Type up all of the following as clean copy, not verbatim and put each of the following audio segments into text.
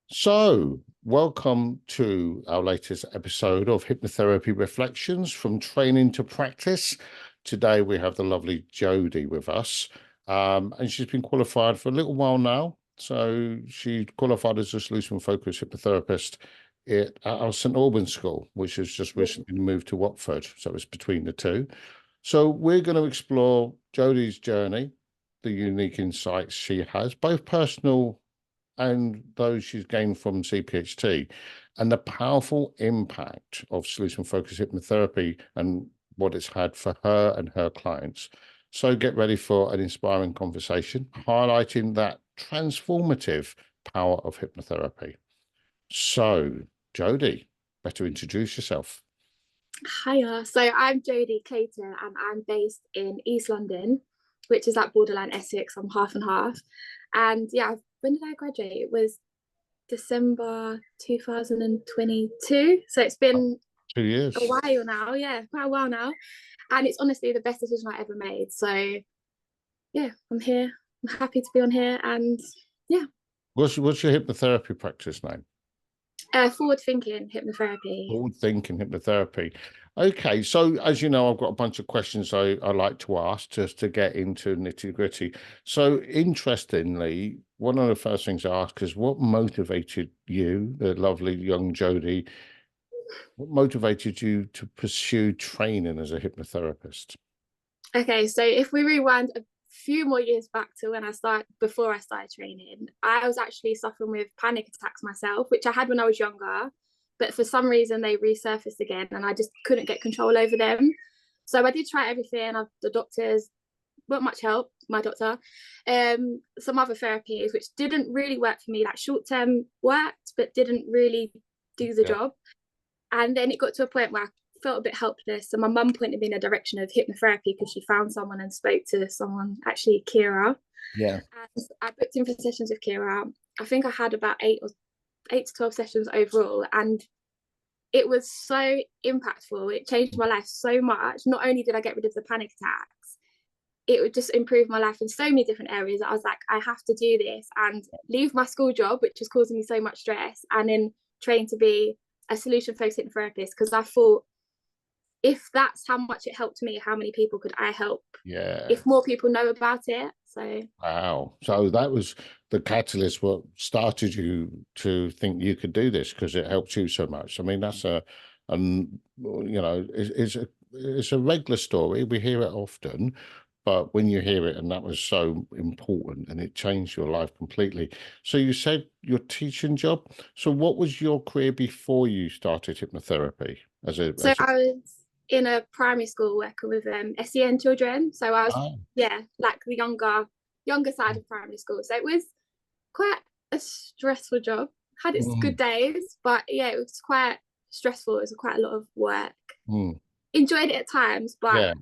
So, welcome to our latest episode of Hypnotherapy Reflections, from training to practice. Today we have the lovely Jodie with us, and she's been qualified for a little while now. So she qualified as a solution-focused hypnotherapist at our Alban School, which has just recently moved to Watford. So it's between the two. So we're going to explore Jodie's journey, the unique insights she has, both personal and those she's gained from CPHT, and the powerful impact of solution-focused hypnotherapy and what it's had for her and her clients. So get ready for an inspiring conversation highlighting that transformative power of hypnotherapy. So, Jodie, better introduce yourself. Hiya, so I'm Jodie Clayton and I'm based in East London, which is like borderline Essex. I'm half and half. And yeah, when did I graduate? It was December 2022. So it's been 2 years. a while now. Yeah, quite a while now. And it's honestly the best decision I ever made. So yeah, I'm here. I'm happy to be on here. And yeah. What's your hypnotherapy practice name? Forward Thinking Hypnotherapy. Forward Thinking Hypnotherapy. Okay, so as you know, I've got a bunch of questions I like to ask just to get into nitty-gritty. So interestingly, one of the first things I ask is, what motivated you, the lovely young Jodie, what motivated you to pursue training as a hypnotherapist? Okay, so if we rewind a few more years back to before I started training, I was actually suffering with panic attacks myself, which I had when I was younger, but for some reason they resurfaced again and I just couldn't get control over them. So I did try everything. The doctors weren't much help, my doctor, some other therapies which didn't really work for me, like short-term worked but didn't really do the job. And then it got to a point where I felt a bit helpless. So my mum pointed me in a direction of hypnotherapy because she found someone and spoke to someone, actually Kira. Yeah. And I booked in for sessions with Kira. I think I had about 8 to 12 sessions overall. And it was so impactful. It changed my life so much. Not only did I get rid of the panic attacks, it would just improve my life in so many different areas. I was like, I have to do this and leave my school job, which was causing me so much stress, and then train to be a solution-focused hypnotherapist, because I thought, if that's how much it helped me, how many people could I help? Yeah. If more people know about it. So wow. So that was the catalyst what started you to think you could do this, because it helped you so much. I mean, that's it's a regular story. We hear it often, but when you hear it, and that was so important and it changed your life completely. So you said your teaching job. So what was your career before you started hypnotherapy? I was in a primary school working with SEN children. So I was like the younger side of primary school. So it was quite a stressful job. Had its good days, but yeah, it was quite stressful. It was quite a lot of work. Enjoyed it at times, but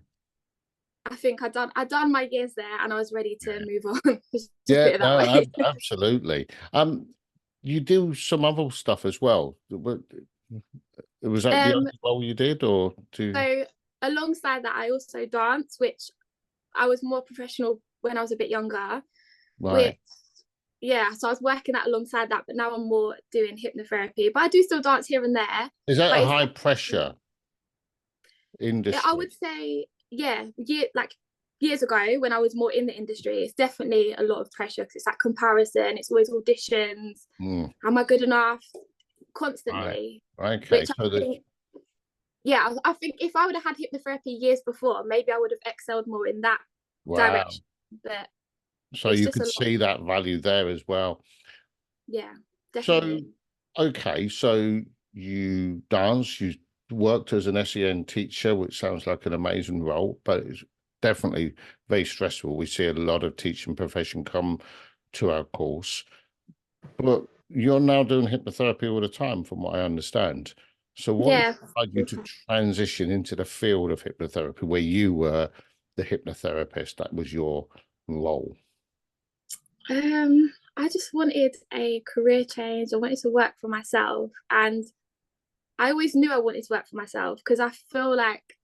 I think I'd done my years there and I was ready to move on. Absolutely. You do some other stuff as well. Was that the only role you did, or So alongside that, I also dance, which I was more professional when I was a bit younger. Right. So I was working that alongside that, but now I'm more doing hypnotherapy. But I do still dance here and there. Is that a high pressure industry? I would say, years ago when I was more in the industry, it's definitely a lot of pressure because it's that comparison. It's always auditions. Am I good enough? Constantly. Right. Okay. I think if I would have had hypnotherapy years before, maybe I would have excelled more in that direction. But so you could see that value there as well. Yeah, definitely. So, okay, so you dance, you worked as an SEN teacher, which sounds like an amazing role, but it's definitely very stressful. We see a lot of teaching profession come to our course, but you're now doing hypnotherapy all the time, from what I understand. So what inspired you to transition into the field of hypnotherapy, where you were the hypnotherapist? That was your role. I just wanted a career change. I wanted to work for myself, and I always knew I wanted to work for myself because I feel like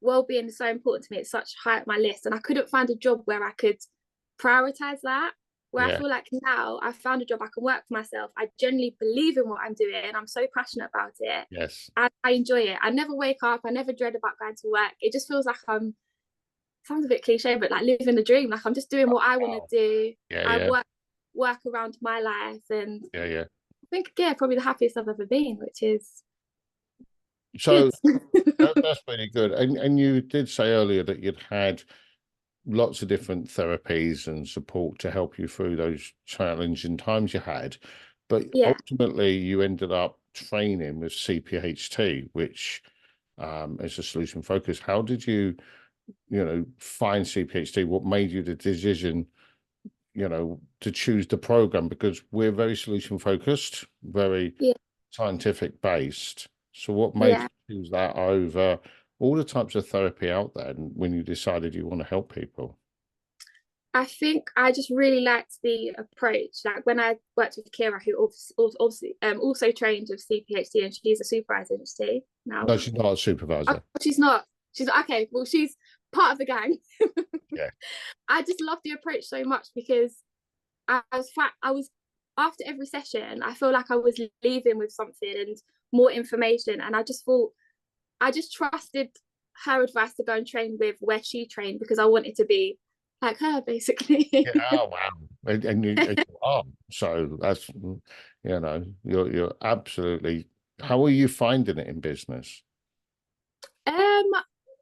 well-being is so important to me. It's such high up my list, and I couldn't find a job where I could prioritize that. where I feel like now I've found a job, I can work for myself. I genuinely believe in what I'm doing. I'm so passionate about it. Yes. And I enjoy it. I never wake up. I never dread about going to work. It just feels like sounds a bit cliche, but like living the dream. Like I'm just doing what I want to do. Yeah, I yeah. work around my life. And Yeah. I think, yeah, probably the happiest I've ever been, which is So good. that's really good. And you did say earlier that you'd had lots of different therapies and support to help you through those challenging times you had. But Yeah. ultimately, you ended up training with CPHT, which is a solution focus. How did you find CPHT? What made you the decision, to choose the program? Because we're very solution focused, very Yeah. scientific based. So what made Yeah. you choose that over all the types of therapy out there and when you decided you want to help people? I think I just really liked the approach. Like when I worked with Kira, who obviously also trained with CPHT, and she's a supervisor, isn't she? Now, No, she's not a oh, supervisor. she's not. She's okay. Well, she's part of the gang. Yeah. I just love the approach so much because I was after every session, I feel like I was leaving with something and more information, and I just thought I just trusted her advice to go and train with where she trained because I wanted to be like her, basically. Yeah. Oh wow. And you are. So that's you're absolutely. How are you finding it in business?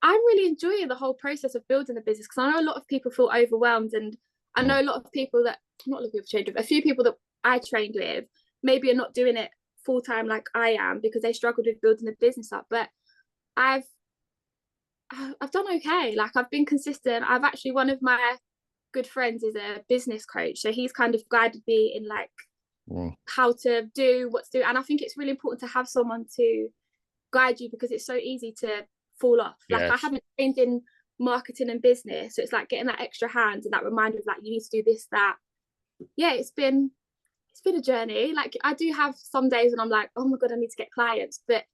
I'm really enjoying the whole process of building a business because I know a lot of people feel overwhelmed, and I Mm. know a lot of people that not a lot of people trained with, a few people that I trained with maybe are not doing it full time like I am because they struggled with building a business up. But I've I've done okay. Like I've been consistent. I've actually one of my good friends is a business coach, so he's kind of guided me in like Mm. how to do what to do. And I think it's really important to have someone to guide you because it's so easy to fall off. Like I Yes. haven't trained in marketing and business, so it's like getting that extra hand and that reminder of like you need to do this, that. Yeah, it's been a journey. Like I do have some days when I'm like, oh my god, I need to get clients, but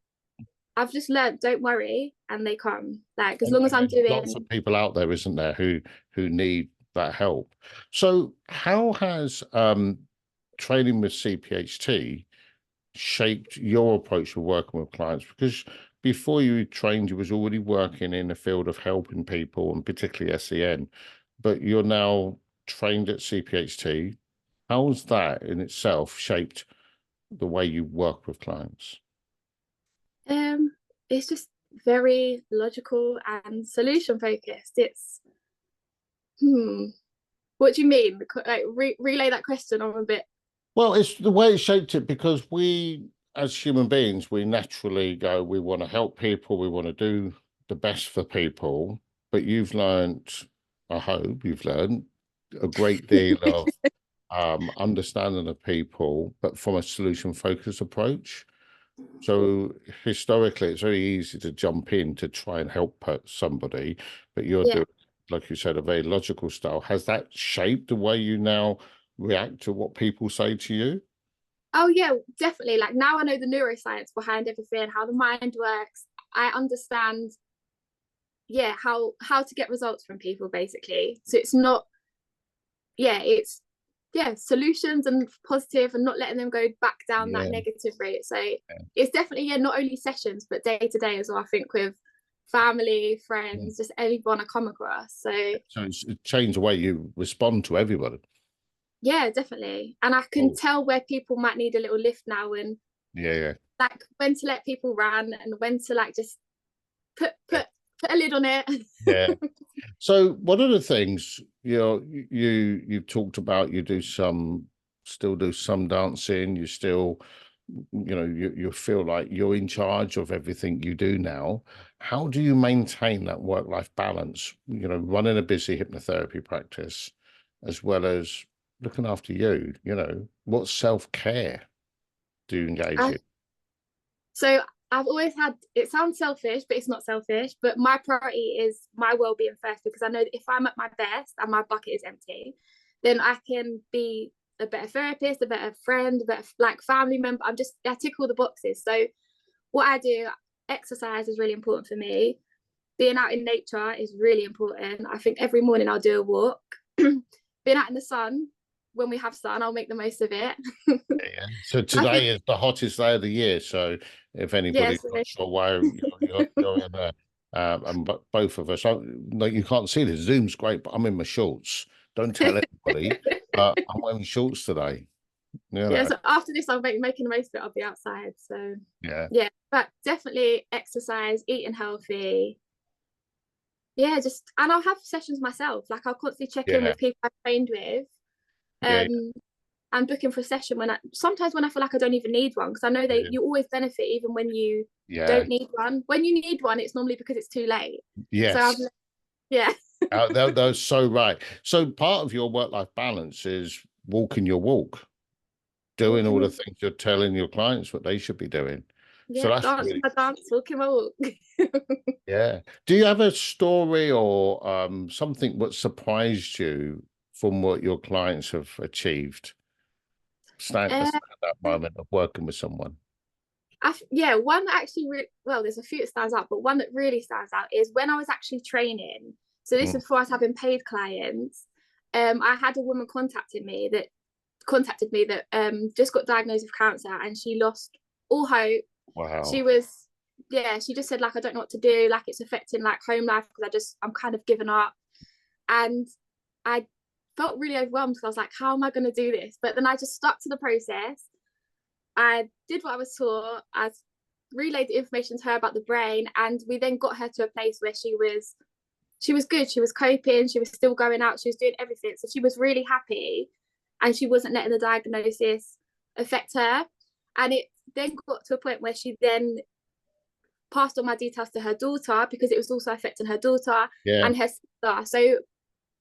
I've just learned, don't worry, and they come. Like as long as And I'm there's lots doing. of people out there, isn't there, who need that help. So how has training with CPHT shaped your approach to working with clients? Because before you trained, you was already working in the field of helping people and particularly SEN, but you're now trained at CPHT. How's that in itself shaped the way you work with clients? Um, it's just very logical and solution focused. It's what do you mean? Like relay that question on a bit. Well, it's the way it shaped it because we, as human beings, we naturally go, we want to help people, we want to do the best for people. But you've learned, I hope you've learned a great deal of understanding of people, but from a solution focused approach. So historically, it's very easy to jump in to try and help somebody, but you're Yeah. doing, like you said, a very logical style. Has that shaped the way you now react to what people say to you? Oh yeah, definitely. Like now I know the neuroscience behind everything, how the mind works. I understand, yeah, how to get results from people basically. So it's not, yeah, it's yeah, solutions and positive and not letting them go back down that Yeah. negative route. So it's definitely, yeah, not only sessions, but day to day as well. I think with family, Yeah. friends, just anyone I come across. So So it changed the way you respond to everybody. yeah, definitely. And I can Oh, tell where people might need a little lift now and yeah, yeah, like when to let people run and when to like just put yeah. put put a lid on it. Yeah. So one of the things, you've talked about, still do some dancing, you still, you feel like you're in charge of everything you do now. How do you maintain that work-life balance, running a busy hypnotherapy practice as well as looking after you, what self-care do you engage I, in? so I've always had, it sounds selfish, but it's not selfish. But my priority is my well-being first because I know that if I'm at my best and my bucket is empty, then I can be a better therapist, a better friend, a better like family member. I tick all the boxes. So what I do, exercise is really important for me. Being out in nature is really important. I think every morning I'll do a walk. Being out in the sun, when we have sun, I'll make the most of it. Yeah. So I think, today is the hottest day of the year. So if anybody's yes, not sure why you're in there, and but both of us, no, you can't see this. Zoom's great, but I'm in my shorts. Don't tell anybody. I'm wearing shorts today. You yeah. know. So after this, I'll making the most of it. I'll be outside. So Yeah. yeah, but definitely exercise, eating healthy. Yeah, just and I'll have sessions myself. Like I'll constantly check in Yeah. with people I've trained with. Yeah. Um, and booking for a session when sometimes when I feel like I don't even need one, because I know Yeah. you always benefit even when you Yeah. don't need one. When you need one, it's normally because it's too late. So Yes. yeah. That's so right. So part of your work-life balance is walking your walk, doing Walking all my the walk. things you're telling your clients what they should be doing. So Yeah, that's dancing really, my dance, walking my walk. yeah. Do you have a story or something what surprised you from what your clients have achieved? A uh, stand-up moment of working with someone. yeah, one that actually well, there's a few that stands out, but one that really stands out is when I was actually training. So this Mm. is before I was having paid clients. I had a woman contacted me that just got diagnosed with cancer, and she lost all hope. She Wow. was, yeah, she just said like, I don't know what to do, like it's affecting like home life because I'm kind of giving up. And I felt really overwhelmed because I was like, how am I going to do this? But then I just stuck to the process. I did what I was taught. I relayed the information to her about the brain, and we then got her to a place where she was good. She was coping. She was still going out. She was doing everything. So she was really happy, and she wasn't letting the diagnosis affect her. And it then got to a point where she then passed on my details to her daughter because it was also affecting her daughter Yeah. and her sister. So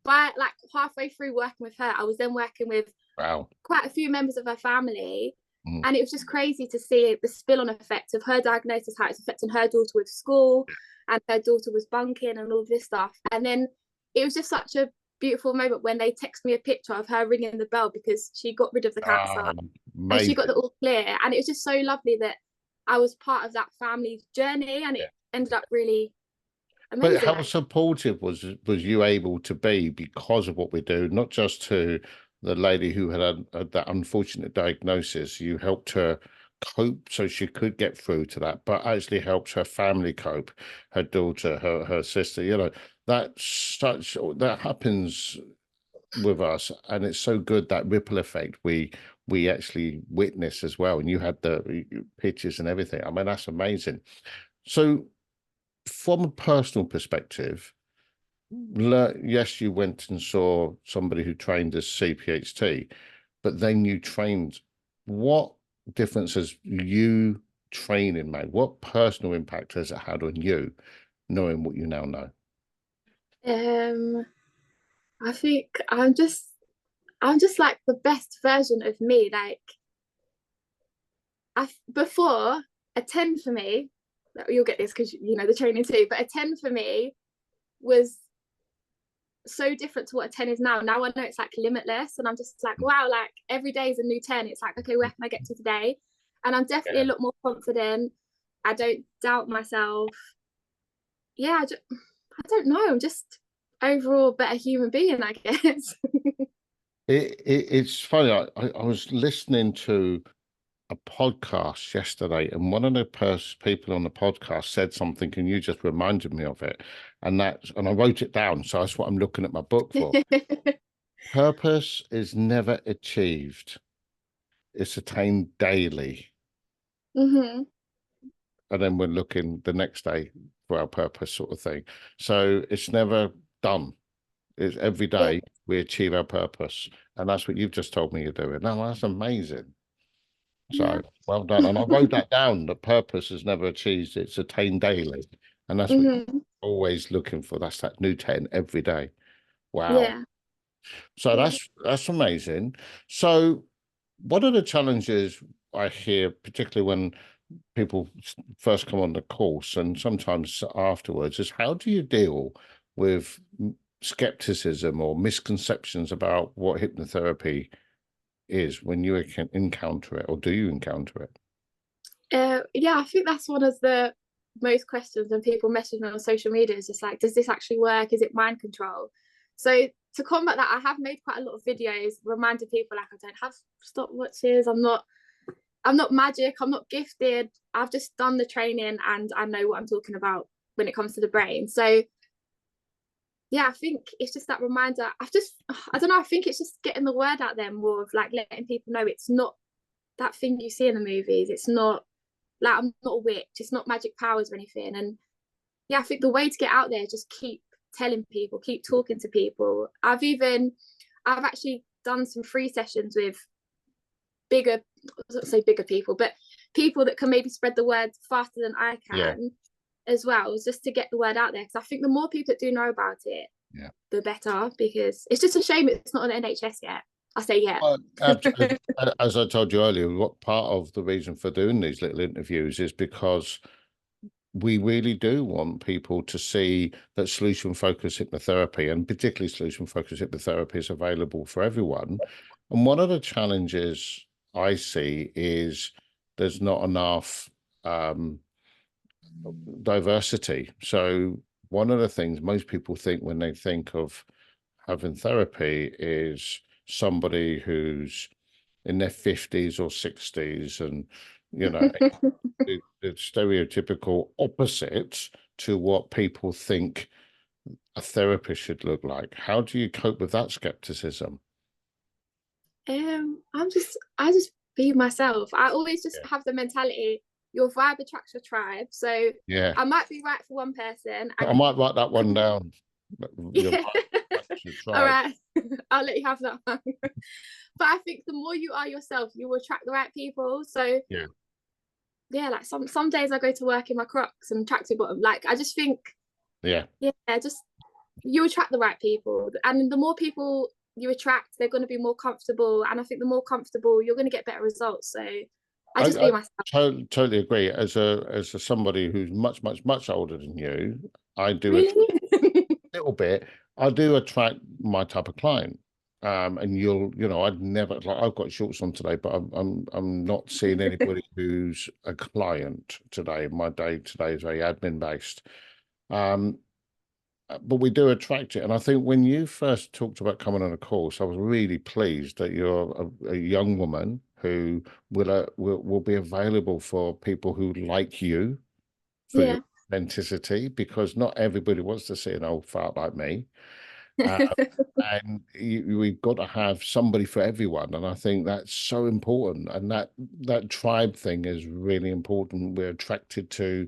by like halfway through working with her, I was then working with Wow. quite a few members of her family. Mm. And it was just crazy to see the spill-on effect of her diagnosis, how it's affecting her daughter with school, and her daughter was bunking and all this stuff. And then it was just such a beautiful moment when they text me a picture of her ringing the bell because she got rid of the cancer and she Amazing. got the all clear. And it was just so lovely that I was part of that family journey, and it ended up really But amazing. how supportive was you able to be because of what we do, not just to the lady who had that unfortunate diagnosis, you helped her cope so she could get through to that, but actually helped her family cope, her daughter, her sister, that happens with us, and it's so good that ripple effect we actually witness as well. And you had the pictures and everything. I mean, that's amazing. So from a personal perspective, yes, you went and saw somebody who trained as CPHT, but then you trained. What difference has you training made? What personal impact has it had on you, knowing what you now know? um I think I'm just like the best version of me. Like before, a 10 for me, you'll get this because you know the training too, but a 10 for me was so different to what a 10 is now. Now I know it's like limitless, and I'm just like, wow, like every day is a new 10. It's like, okay, where can I get to today? And I'm definitely Yeah. a lot more confident. I don't doubt myself. Yeah, I don't know. I'm just overall a better human being, I guess. It's funny. I was listening to a podcast yesterday, and one of the people on the podcast said something, and you just reminded me of it. And I wrote it down. So that's what I'm looking at my book for. Purpose is never achieved, it's attained daily. Mm-hmm. And then we're looking the next day for our purpose, sort of thing. So it's never done. It's every Yeah. day we achieve our purpose. And that's what you've just told me you're doing. Now, that's amazing. Yeah. So well done. And I wrote that down, that purpose is never achieved, it's attained daily. And that's what you're Mm-hmm. always looking for. That's that new 10 every day. Wow. Yeah. So Yeah. that's amazing. So what are the challenges I hear, particularly when people first come on the course and sometimes afterwards, is how do you deal with skepticism or misconceptions about what hypnotherapy is when you can encounter it, or do you encounter it? Yeah, I think that's one of the most questions when people message me on social media is just like, does this actually work? Is it mind control? So to combat that, I have made quite a lot of videos reminding people like I don't have stopwatches, I'm not magic, I'm not gifted, I've just done the training and I know what I'm talking about when it comes to the brain. So yeah, I think it's just that reminder. I don't know, I think it's just getting the word out there more, of like letting people know it's not that thing you see in the movies. It's not like, I'm not a witch, it's not magic powers or anything. And yeah, I think the way to get out there is just keep telling people, keep talking to people. I've actually done some free sessions with bigger, I don't say bigger people, but people that can maybe spread the word faster than I can as well, just to get the word out there. Because I think the more people that do know about it, the better, because it's just a shame it's not on NHS yet. I say Well, as I told you earlier, what part of the reason for doing these little interviews is because we really do want people to see that solution-focused hypnotherapy, and particularly solution-focused hypnotherapy, is available for everyone. And one of the challenges I see is there's not enough diversity. So one of the things most people think when they think of having therapy is somebody who's in their 50s or 60s, and you know, the stereotypical opposite to what people think a therapist should look like. How do you cope with that skepticism? I just be myself. I always just have the mentality, your vibe attracts your tribe. So I might be right for one person. I might write that one down. Your all right. I'll let you have that one. But I think the more you are yourself, you will attract the right people. So yeah, like some days I go to work in my Crocs and tracksuit bottom. Like I just think just you attract the right people, and the more people you attract, they're going to be more comfortable, and I think the more comfortable, you're going to get better results. So I just be myself. Totally agree. As a somebody who's much older than you, I do really? a little bit. I do attract my type of client. And I'd never, like, I've got shorts on today, but I'm not seeing anybody who's a client today. My day today is very admin based. But we do attract it. And I think when you first talked about coming on a course, I was really pleased that you're a young woman who will be available for people who like you for your authenticity, because not everybody wants to see an old fart like me. And we've got to have somebody for everyone, and I think that's so important. And that tribe thing is really important. We're attracted to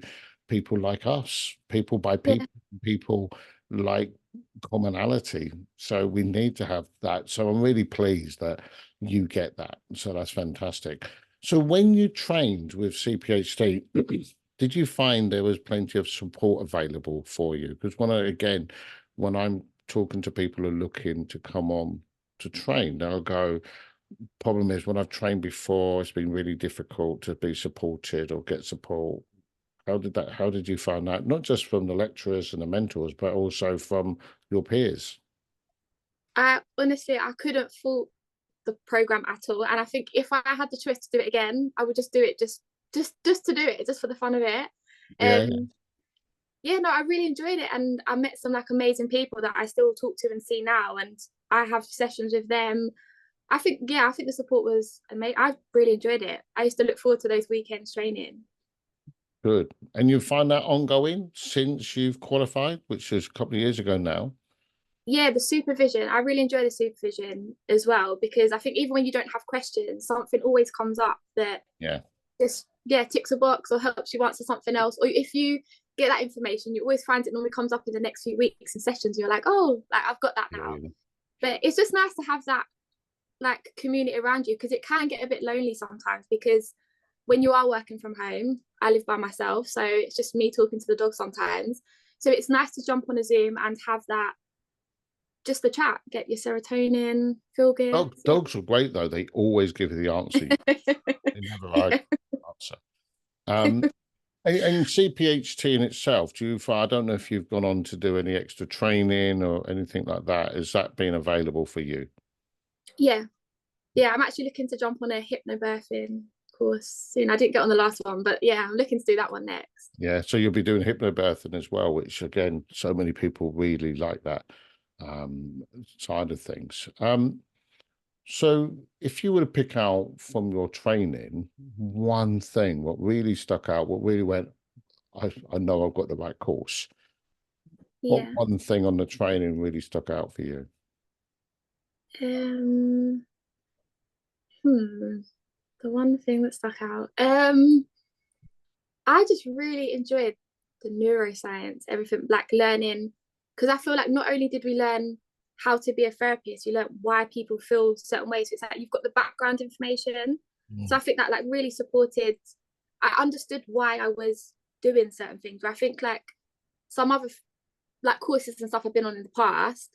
people like us, people by people, people like commonality. So we need to have that. So I'm really pleased that you get that. So that's fantastic. So when you trained with CPHT, did you find there was plenty of support available for you? Because when I'm talking to people who are looking to come on to train, they'll go, problem is, when I've trained before, it's been really difficult to be supported or get support. How did you find that? Not just from the lecturers and the mentors, but also from your peers? Honestly, I couldn't fault the program at all. And I think if I had the choice to do it again, I would just do it just to do it, just for the fun of it. No, I really enjoyed it, and I met some like amazing people that I still talk to and see now, and I have sessions with them. I think the support was amazing. I really enjoyed it. I used to look forward to those weekends training. Good. And you find that ongoing since you've qualified, which is a couple of years ago now? Yeah, the supervision. I really enjoy the supervision as well, because I think even when you don't have questions, something always comes up that just ticks a box or helps you answer something else. Or if you get that information, you always find it normally comes up in the next few weeks and sessions. You're like, oh, like I've got that now. But it's just nice to have that like community around you, because it can get a bit lonely sometimes, because when you are working from home, I live by myself, so it's just me talking to the dog sometimes. So it's nice to jump on a Zoom and have that, just the chat, get your serotonin, feel good. Dogs are great though. They always give you the answer. They never like the answer. And CPHT in itself, I don't know if you've gone on to do any extra training or anything like that. Has that been available for you? Yeah, I'm actually looking to jump on a hypnobirthing course soon. I didn't get on the last one, but yeah, I'm looking to do that one next. Yeah, so you'll be doing hypnobirthing as well, which again, so many people really like that. side of things. So if you were to pick out from your training one thing, what really stuck out, what really went, I know I've got the right course. What Yeah. one thing on the training really stuck out for you? The one thing that stuck out. I just really enjoyed the neuroscience, everything like learning, because I feel like not only did we learn how to be a therapist, you learn why people feel certain ways. So it's like you've got the background information. So I think that like really supported. I understood why I was doing certain things. Where I think like some other like courses and stuff I've been on in the past,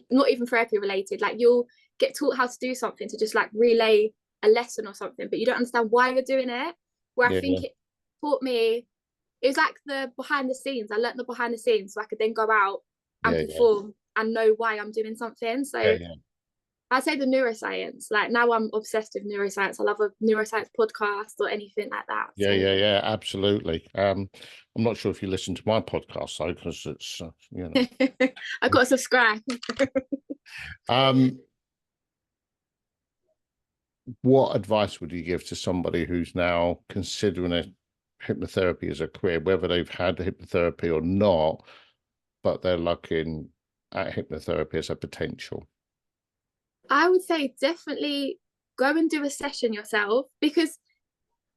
not even therapy related, like you'll get taught how to do something to just like relay a lesson or something, but you don't understand why you're doing it. Where I Yeah, think it taught me, it was like the behind the scenes. I learned the behind the scenes so I could then go out and yeah, perform and know why I'm doing something. So yeah. I'd say the neuroscience. Like now I'm obsessed with neuroscience. I love a neuroscience podcast or anything like that. Yeah, yeah, yeah, absolutely. I'm not sure if you listen to my podcast though, because it's you know. I got to subscribe. Um, what advice would you give to somebody who's now considering a hypnotherapy as a career, whether they've had hypnotherapy or not, but they're looking at hypnotherapy as a potential? I would say definitely go and do a session yourself because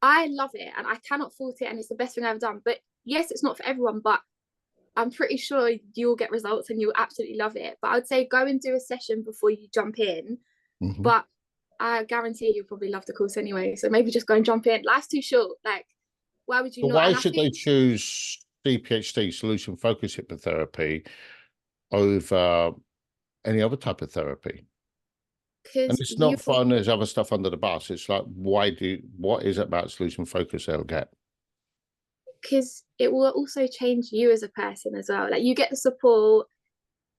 I love it and I cannot fault it and it's the best thing I've done. But yes, it's not for everyone, but I'm pretty sure you'll get results and you'll absolutely love it. But I would say go and do a session before you jump in. But I guarantee you'll probably love the course anyway. So maybe just go and jump in. Life's too short. Like, why would you But not? why And I should they think choose CPHT, solution-focused hypnotherapy, over any other type of therapy? And because it's you not throwing there's other stuff under the bus. It's like, what is it about solution-focused they'll get? because it will also change you as a person as well. Like you get the support.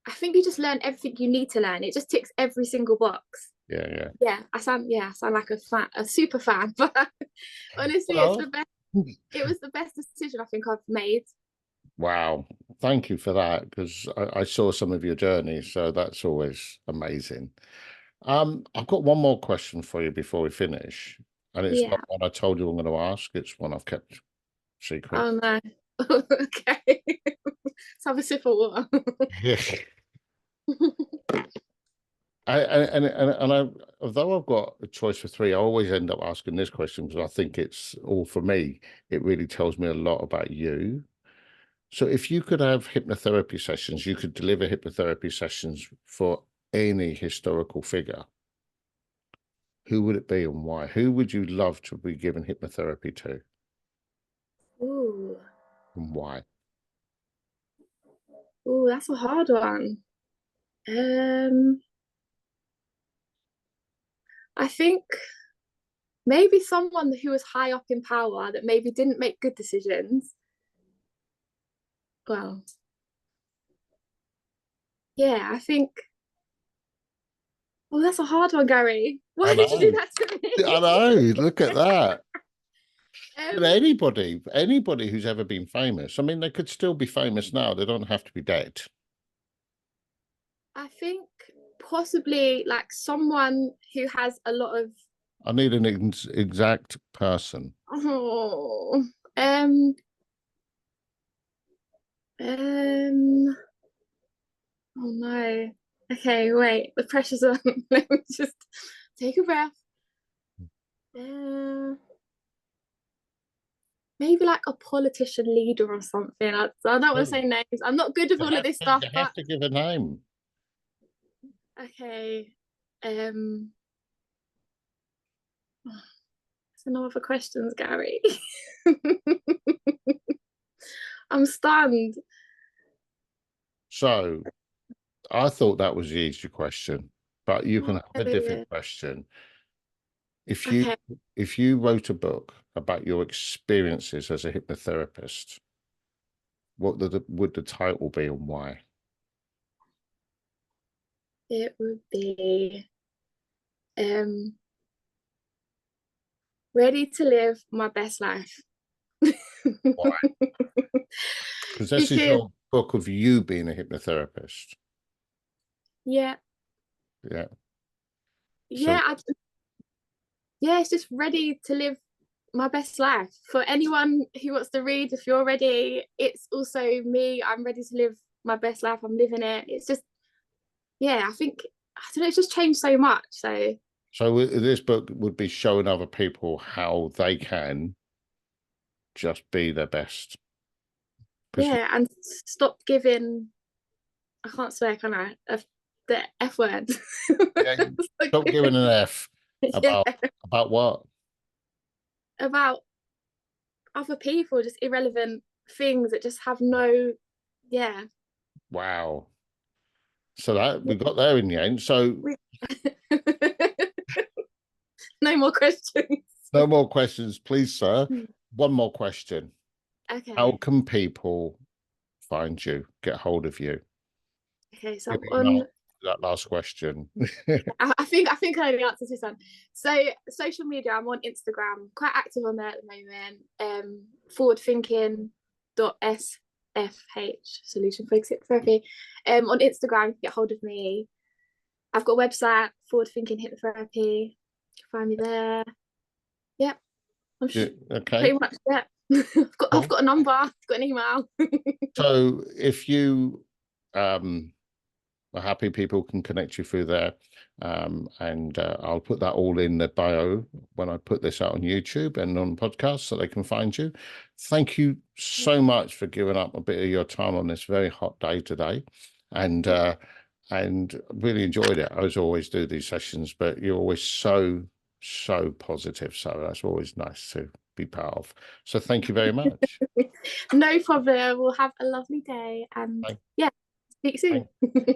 I think you just learn everything you need to learn. It just ticks every single box. Yeah, yeah. I sound like a super fan, but honestly, it's Well, the best. It was the best decision I think I've made. wow. Thank you for that, because I saw some of your journey, so that's always amazing. I've got one more question for you before we finish, and it's Yeah. not one I told you I'm going to ask. It's one I've kept secret. Oh no. Okay. Let's have a sip of water. Yeah. Although I've got a choice for three, I always end up asking this question because I think it's all for me. It really tells me a lot about you. So if you could have hypnotherapy sessions, you could deliver hypnotherapy sessions for any historical figure, who would it be and why? Who would you love to be given hypnotherapy to Ooh. and why? Ooh, that's a hard one. Um, I think maybe someone who was high up in power that maybe didn't make good decisions. Well, yeah, I think. Oh, that's a hard one, Gary. I Why did you do know. that to I me? know. Look at that. But um, anybody who's ever been famous, I mean, they could still be famous now. They don't have to be dead. I think possibly like someone who has a lot of I need an exact person. oh um um oh no. Okay, wait, the pressure's on. Let me just take a breath. Maybe like a politician leader or something. I don't want to Oh, say names. I'm not good with all of this stuff, you have but to give a name. okay. Um, so no other questions, Gary. I'm stunned. So I thought that was the easy question, but you can have a different Oh, question. If you okay, if you wrote a book about your experiences as a hypnotherapist, what would the title be and why? it would be um ready to live my best life. Why? Because this is Because your book of you being a hypnotherapist. Yeah. Yeah. So, Yeah. Yeah, it's just ready to live my best life. For anyone who wants to read, if you're ready, it's also me. I'm ready to live my best life. I'm living it. It's just, yeah, I think, I don't know, it's just changed so much. So this book would be showing other people how they can just be their best. yeah, and stop giving, I can't swear, can I? The F word. Yeah, stop giving an F Yeah, about what? about other people, just irrelevant things that just have no, yeah. Wow. So that we got there in the end. So No more questions. no more questions, please, sir. One more question. How Okay. can people find you, get hold of you? Okay, so Give I'm me on, that last question. I think I know the answer to this one. So social media, I'm on Instagram, quite active on there at the moment. Forward thinking .sfh, Solution-Focused Hypnotherapy. On Instagram, you can get hold of me. I've got a website, Forward Thinking Hypnotherapy. You can find me there. Yep, I'm Yeah, okay. pretty much, yeah. I've got a number, I've got an email. So if you are happy, people can connect you through there. And I'll put that all in the bio when I put this out on YouTube and on podcasts so they can find you. Thank you so much for giving up a bit of your time on this very hot day today. And really enjoyed it. I always do these sessions, but you're always so positive. So that's always nice to be part of. So thank you very much. No problem. We'll have a lovely day and Thank, yeah, speak soon. thank